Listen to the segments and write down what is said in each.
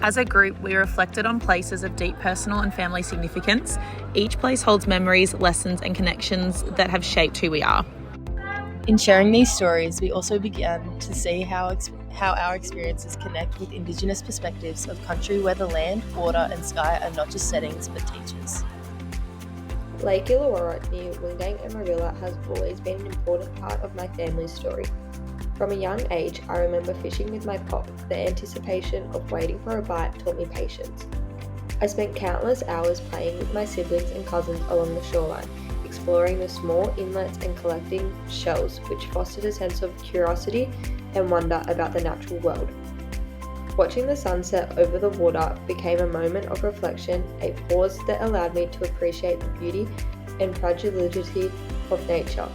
As a group, we reflected on places of deep personal and family significance. Each place holds memories, lessons, and connections that have shaped who we are. In sharing these stories, we also began to see how our experiences connect with Indigenous perspectives of country where the land, water and sky are not just settings but teachers. Lake Illawarra near Wingdang and Marilla has always been an important part of my family's story. From a young age, I remember fishing with my pop. The anticipation of waiting for a bite taught me patience. I spent countless hours playing with my siblings and cousins along the shoreline, exploring the small inlets and collecting shells, which fostered a sense of curiosity and wonder about the natural world. Watching the sunset over the water became a moment of reflection, a pause that allowed me to appreciate the beauty and fragility of nature.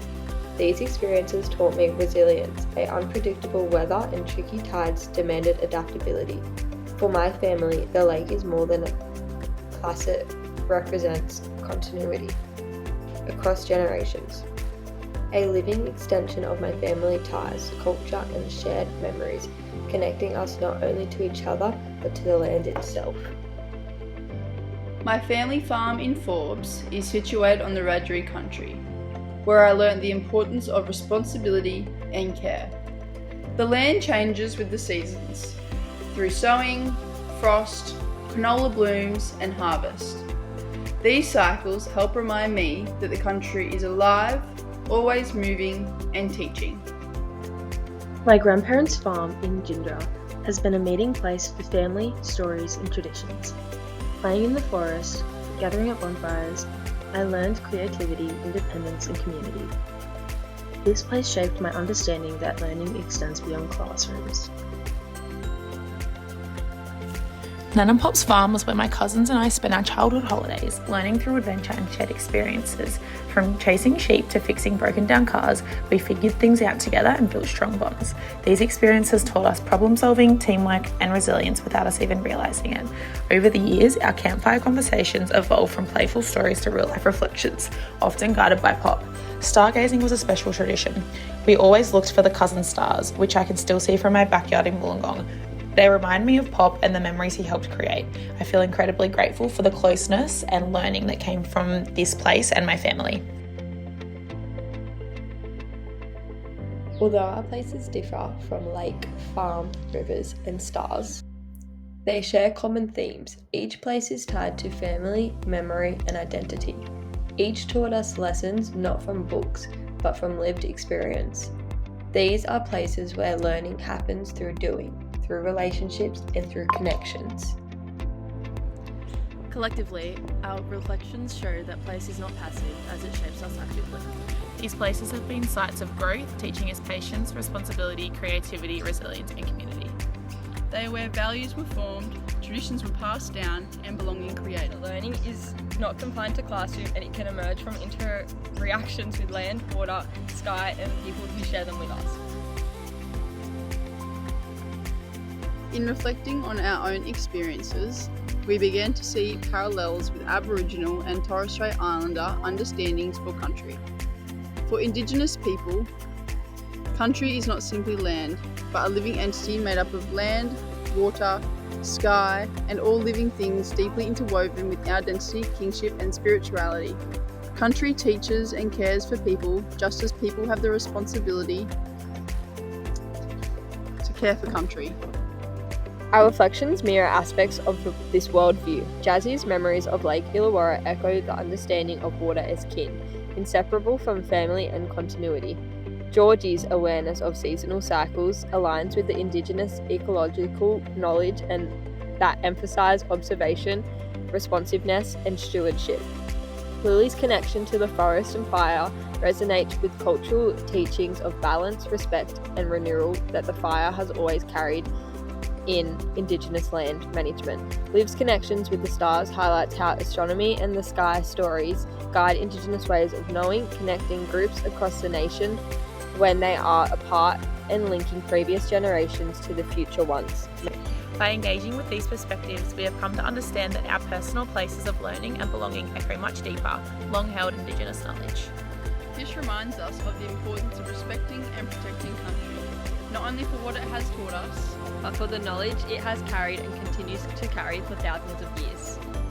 These experiences taught me resilience. Unpredictable weather and tricky tides demanded adaptability. For my family, the lake is more than a placid, represents continuity across generations. A living extension of my family ties, culture and shared memories, connecting us not only to each other but to the land itself. My family farm in Forbes is situated on the Wiradjuri country, where I learned the importance of responsibility and care. The land changes with the seasons, through sowing, frost, canola blooms and harvest. These cycles help remind me that the country is alive, always moving and teaching. My grandparents' farm in Jindra has been a meeting place for family, stories and traditions. Playing in the forest, gathering at bonfires, I learned creativity, independence and community. This place shaped my understanding that learning extends beyond classrooms. Nan and Pop's farm was where my cousins and I spent our childhood holidays, learning through adventure and shared experiences. From chasing sheep to fixing broken down cars, we figured things out together and built strong bonds. These experiences taught us problem solving, teamwork and resilience without us even realising it. Over the years, our campfire conversations evolved from playful stories to real life reflections, often guided by Pop. Stargazing was a special tradition. We always looked for the cousin stars, which I can still see from my backyard in Wollongong. They remind me of Pop and the memories he helped create. I feel incredibly grateful for the closeness and learning that came from this place and my family. Although our places differ from lake, farm, rivers and stars, they share common themes. Each place is tied to family, memory and identity. Each taught us lessons not from books, but from lived experience. These are places where learning happens through doing, through relationships and through connections. Collectively, our reflections show that place is not passive as it shapes us actively. These places have been sites of growth, teaching us patience, responsibility, creativity, resilience and community. They are where values were formed, traditions were passed down and belonging created. Learning is not confined to classroom and it can emerge from interactions with land, water, sky and people who share them with us. In reflecting on our own experiences, we began to see parallels with Aboriginal and Torres Strait Islander understandings for country. For Indigenous people, country is not simply land, but a living entity made up of land, water, sky, and all living things deeply interwoven with identity, kingship, and spirituality. Country teaches and cares for people, just as people have the responsibility to care for country. Our reflections mirror aspects of this worldview. Jazzy's memories of Lake Illawarra echo the understanding of water as kin, inseparable from family and continuity. Georgie's awareness of seasonal cycles aligns with the Indigenous ecological knowledge and that emphasise observation, responsiveness and stewardship. Lily's connection to the forest and fire resonates with cultural teachings of balance, respect and renewal that the fire has always carried in Indigenous land management. Liv's connections with the stars highlights how astronomy and the sky stories guide Indigenous ways of knowing, connecting groups across the nation when they are apart and linking previous generations to the future ones. By engaging with these perspectives, we have come to understand that our personal places of learning and belonging echo much deeper, long-held Indigenous knowledge. This reminds us of the importance of respecting and protecting country, not only for what it has taught us, but for the knowledge it has carried and continues to carry for thousands of years.